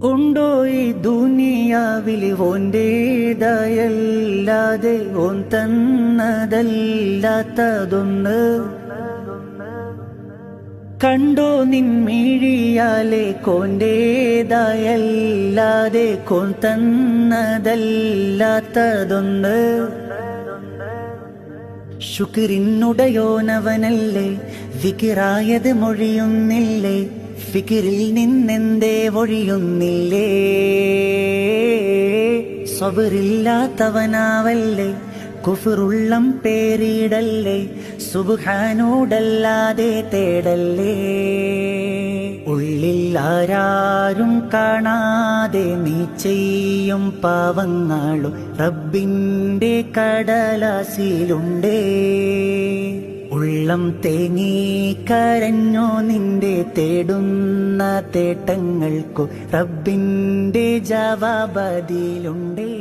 ഉണ്ടോ ഈ ദുനിയാവിൽ ഓന്റേതായല്ലാതെ ഓൻ തന്നതല്ലാത്തതൊന്ന്? കണ്ടോ നിൻമിഴിയാലെ കോന്റേതായല്ലാതെ കോൻ തന്നതല്ലാത്തതൊന്ന്? ശുക്രിനുടയോനവനല്ലേ, വികിറായത് മൊഴിയുന്നില്ലേ? ഫിക്കിറിൽ നിന്നെന്തേ ഒഴിയുന്നില്ലേ? സ്വബറില്ലാത്തവനാവല്ലേ, കുഫറുള്ളം പേരിടല്ലേ, സുബ്ഹാനോടല്ലാതെ തേടല്ലേ. ഉള്ളിൽ ആരാരും കാണാതെ നീ ചെയ്യും പാവങ്ങളും റബ്ബിന്റെ കടലാസിലുണ്ടേ. ഉള്ളം തേങ്ങി കരഞ്ഞോ നിന്റെ തേടുന്ന തേട്ടങ്ങൾക്കു റബ്ബിന്റെ ജവാബതിലുണ്ടേ.